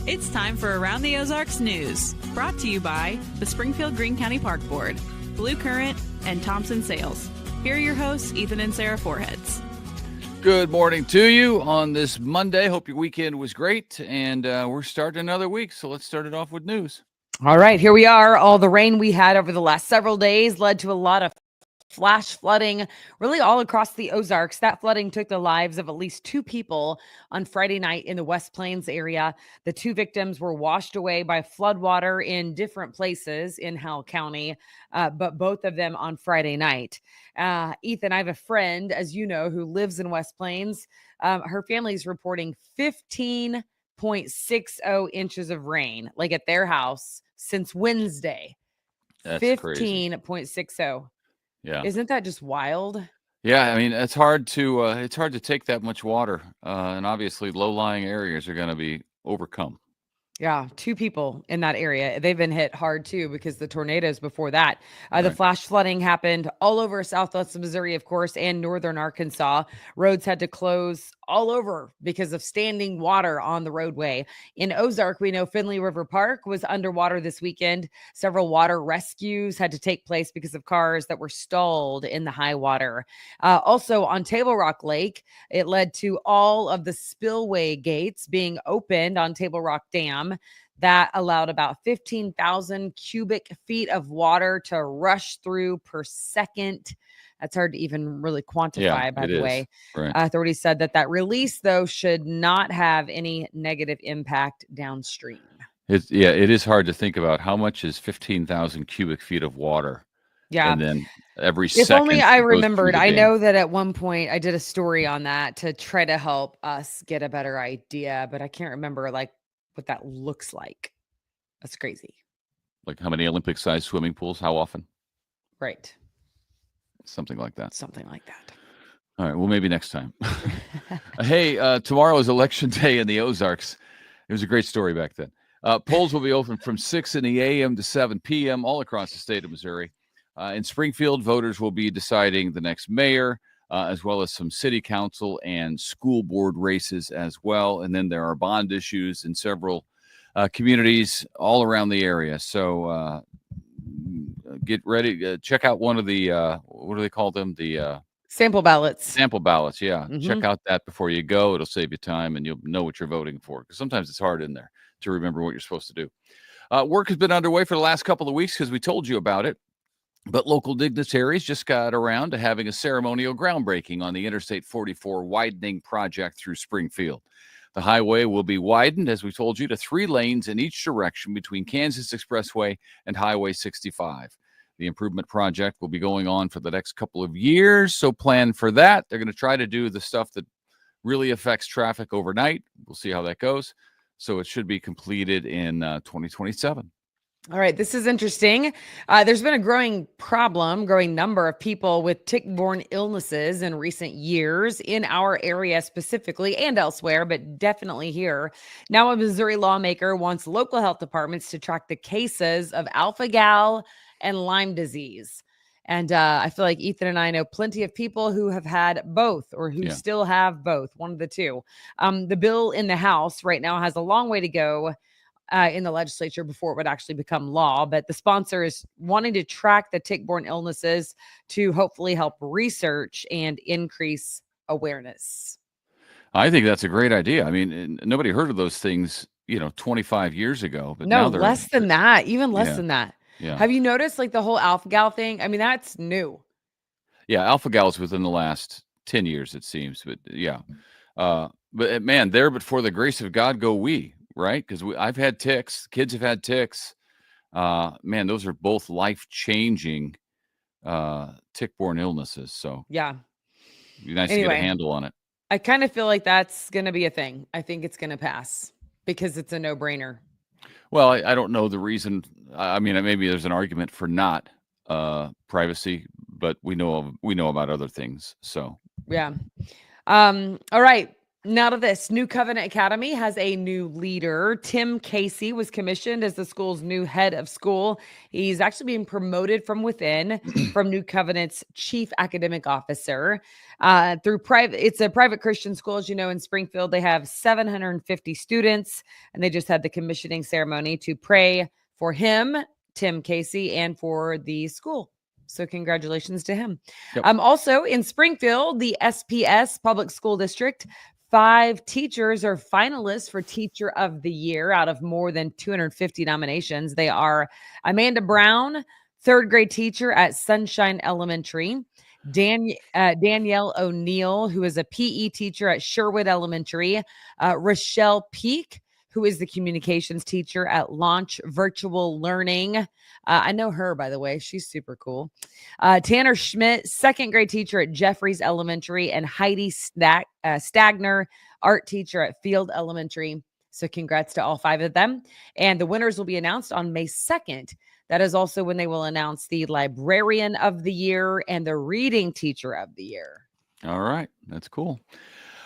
It's time for Around the Ozarks News, brought to you by the Springfield-Greene County Park Board, Blue Current, and Thompson Sales. Here are your hosts, Ethan and Sarah Foreheads. Good morning to you on this Monday. Hope your weekend was great, and we're starting another week, so let's start it off with news. All right, here we are. All the rain we had over the last several days led to a lot of flash flooding, really all across the Ozarks. That flooding took the lives of at least 2 people on Friday night in the West Plains area. The 2 victims were washed away by floodwater in different places in Howell County, but both of them on Friday night. Ethan, I have a friend, as you know, who lives in West Plains. Her family's reporting 15.60 inches of rain, like at their house, since Wednesday. That's 15.60. Yeah. Isn't that just wild? Yeah, I mean, it's hard to take that much water, and obviously low-lying areas are going to be overcome. Yeah, 2 people in that area. They've been hit hard too because the tornadoes before that. The Right. flash flooding happened all over southwest Missouri, of course, and northern Arkansas. Roads had to close all over because of standing water on the roadway. In Ozark, we know Finley River Park was underwater this weekend. Several water rescues had to take place because of cars that were stalled in the high water. Also on Table Rock Lake, it led to all of the spillway gates being opened on Table Rock Dam. That allowed about 15,000 cubic feet of water to rush through per second. That's hard to even really quantify, by the way. Right. Authorities said that release, though, should not have any negative impact downstream. It is hard to think about how much is 15,000 cubic feet of water. Yeah. And then every If second. only I it goes through remembered. the I dam. know that at one point I did a story on that to try to help us get a better idea, but I can't remember like what that looks like. That's crazy. Like how many Olympic-sized swimming pools? How often? Right. Something like that. Something like that. All right. Well, maybe next time. Hey, tomorrow is election day in the Ozarks. It was a great story back then. Polls will be open from 6 in the a.m. to 7 p.m. all across the state of Missouri. In Springfield, voters will be deciding the next mayor, as well as some city council and school board races as well. And then there are bond issues in several communities all around the area. So get ready. Check out one of the, what do they call them? The sample ballots. Sample ballots, yeah. Mhm. Check out that before you go. It'll save you time, and you'll know what you're voting for. Because sometimes it's hard in there to remember what you're supposed to do. Work has been underway for the last couple of weeks because we told you about it. But local dignitaries just got around to having a ceremonial groundbreaking on the Interstate 44 widening project through Springfield. The highway will be widened, as we told you, to 3 lanes in each direction between Kansas Expressway and Highway 65. The improvement project will be going on for the next couple of years, so plan for that. They're going to try to do the stuff that really affects traffic overnight. We'll see how that goes. So it should be completed in 2027. All right, this is interesting. There's been a growing number of people with tick-borne illnesses in recent years in our area specifically and elsewhere, but definitely here. Now, a Missouri lawmaker wants local health departments to track the cases of alpha-gal and Lyme disease. And I feel like Ethan and I know plenty of people who have had both or who still have both, one of the two. The bill in the House right now has a long way to go in the legislature before it would actually become law. But the sponsor is wanting to track the tick-borne illnesses to hopefully help research and increase awareness. I think that's a great idea. I mean, nobody heard of those things, 25 years ago. But No, now they're less than that, even less Yeah. than that. Yeah. Have you noticed like the whole alpha-gal thing? I mean, that's new. Yeah, alpha-gal is within the last 10 years, it seems. But yeah. But man, there but for the grace of God go we, right? Because I've had ticks. Kids have had ticks. Man, those are both life-changing tick-borne illnesses. So Yeah. it'd be nice to get a handle on it. I kind of feel like that's going to be a thing. I think it's going to pass because it's a no-brainer. Well, I don't know the reason. I mean, maybe there's an argument for not privacy, but we know about other things. So Yeah. All right. Now to this, New Covenant Academy has a new leader. Tim Casey was commissioned as the school's new head of school. He's actually being promoted from within, from New Covenant's chief academic officer. It's a private Christian school, as you know, in Springfield. They have 750 students, and they just had the commissioning ceremony to pray for him, Tim Casey, and for the school. So congratulations to him. Yep. Also in Springfield, the SPS Public School District, 5 teachers are finalists for Teacher of the Year out of more than 250 nominations. They are Amanda Brown, 3rd grade teacher at Sunshine Elementary, Danielle O'Neill, who is a PE teacher at Sherwood Elementary, Rochelle Peak, who is the communications teacher at Launch Virtual Learning. I know her, by the way. She's super cool. Tanner Schmidt, 2nd grade teacher at Jeffries Elementary, and Heidi Stagner, art teacher at Field Elementary. So congrats to all 5 of them. And the winners will be announced on May 2nd. That is also when they will announce the Librarian of the Year and the Reading Teacher of the Year. All right. That's cool.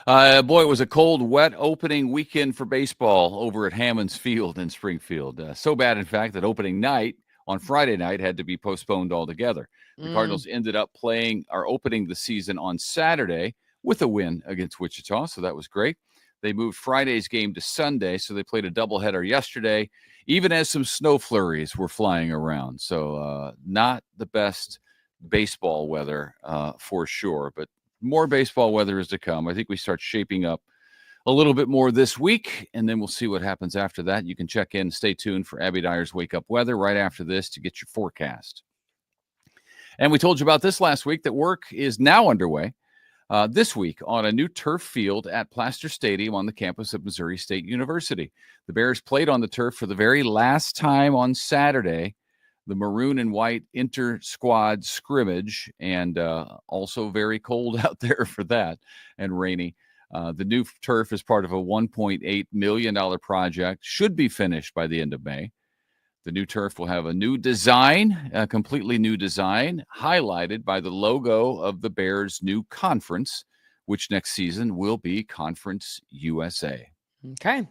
Boy, it was a cold, wet opening weekend for baseball over at Hammons Field in Springfield. So bad, in fact, that opening night on Friday night had to be postponed altogether. The Cardinals ended up opening the season on Saturday with a win against Wichita, so that was great. They moved Friday's game to Sunday, so they played a doubleheader yesterday, even as some snow flurries were flying around. So not the best baseball weather for sure, but more baseball weather is to come. I think we start shaping up a little bit more this week, and then we'll see what happens after that. You can check in, stay tuned for Abby Dyer's Wake Up Weather right after this to get your forecast. And we told you about this last week, that work is now underway this week on a new turf field at Plaster Stadium on the campus of Missouri State University. The Bears played on the turf for the very last time on Saturday, the maroon and white inter-squad scrimmage, and also very cold out there for that, and rainy. The new turf is part of a $1.8 million project, should be finished by the end of May. The new turf will have a new design, a completely new design, highlighted by the logo of the Bears' new conference, which next season will be Conference USA. Okay.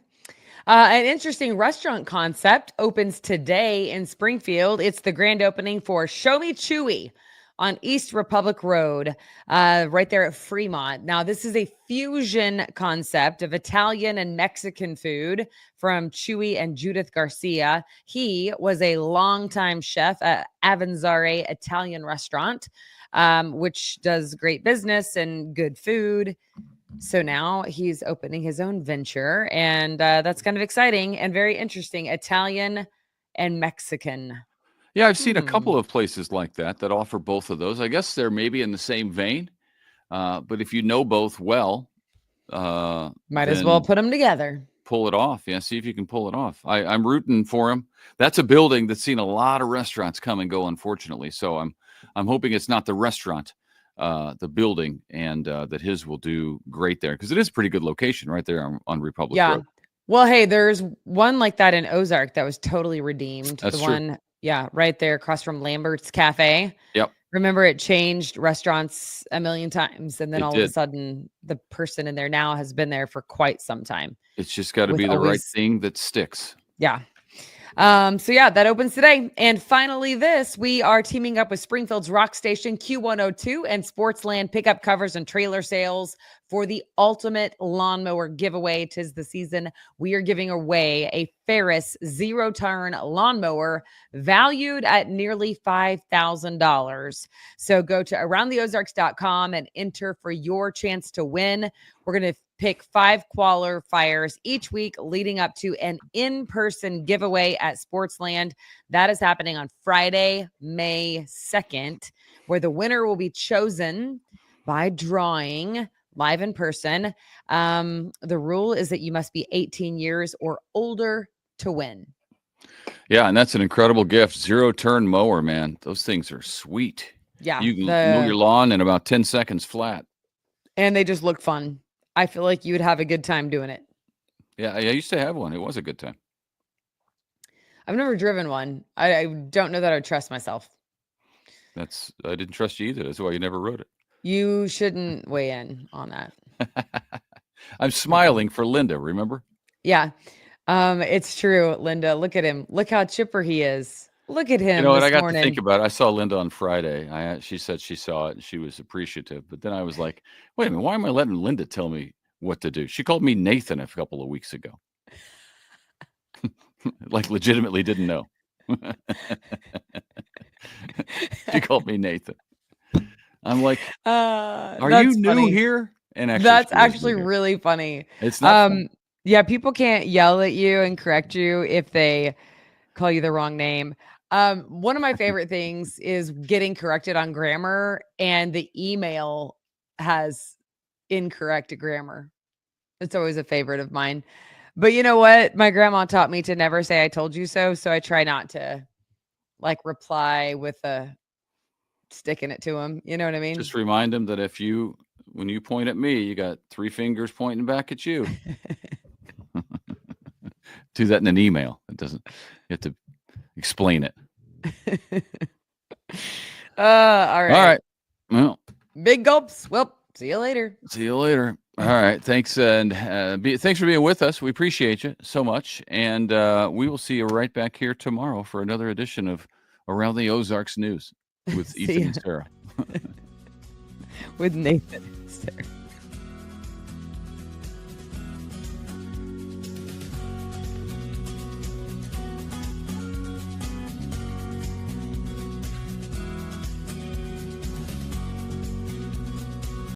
An interesting restaurant concept opens today in Springfield. It's the grand opening for Show Me Chewy on East Republic Road, right there at Fremont. Now, this is a fusion concept of Italian and Mexican food from Chewy and Judith Garcia. He was a longtime chef at Avanzare Italian restaurant, which does great business and good food. So now he's opening his own venture, and that's kind of exciting and very interesting. Italian and Mexican. Yeah, I've seen a couple of places like that offer both of those. I guess they're maybe in the same vein, but if you know both well, might as well put them together. Pull it off. Yeah, see if you can pull it off. I'm rooting for him. That's a building that's seen a lot of restaurants come and go, unfortunately. So I'm hoping it's not the restaurant, the building, and that his will do great there, because it is a pretty good location right there on Republic Road. Well, hey, there's one like that in Ozark that was totally redeemed. That's the true. One, right there across from Lambert's Cafe. Yep. Remember, it changed restaurants a million times, and then It all did. of a sudden, the person in there now has been there for quite some time. It's just got to be With the right always- thing that sticks. Yeah. That opens today. And finally, we are teaming up with Springfield's Rock Station Q102 and Sportsland pickup covers and trailer sales for the ultimate lawnmower giveaway. 'Tis the season. We are giving away a Ferris zero-turn lawnmower valued at nearly $5,000. So go to aroundtheozarks.com and enter for your chance to win. We're going to pick 5 qualifiers each week leading up to an in-person giveaway at Sportsland. That is happening on Friday, May 2nd, where the winner will be chosen by drawing live in person. The rule is that you must be 18 years or older to win. Yeah, and that's an incredible gift. Zero-turn mower, man. Those things are sweet. Yeah. You can mow your lawn in about 10 seconds flat. And they just look fun. I feel like you would have a good time doing it. Yeah, I used to have one. It was a good time. I've never driven one. I don't know that I would trust myself. I didn't trust you either. That's why you never rode it. You shouldn't weigh in on that. I'm smiling for Linda, remember? Yeah. It's true, Linda. Look at him. Look how chipper he is. Look at You him know what? I this got to think morning. about it. I saw Linda on Friday. She said she saw it and she was appreciative. But then I was like, wait a minute, why am I letting Linda tell me what to do? She called me Nathan a couple of weeks ago. Like legitimately didn't know. She called me Nathan. I'm like, are you That's new funny. here? And actually, That's she was actually new here. really funny. It's not fun. Yeah, people can't yell at you and correct you if they call you the wrong name. One of my favorite things is getting corrected on grammar, and the email has incorrect grammar. It's always a favorite of mine. But you know what? My grandma taught me to never say I told you so. So I try not to like reply with a sticking it to him. You know what I mean? Just remind him that when you point at me, you got 3 fingers pointing back at you. Do that in an email. You have to explain it. All right. All right. Well, Big gulps. Well, see you later. see you later. All right. Thanks. And thanks for being with us. We appreciate you so much. And we will see you right back here tomorrow for another edition of Around the Ozarks News with See Ethan ya. and Sarah. With Nathan and Sarah.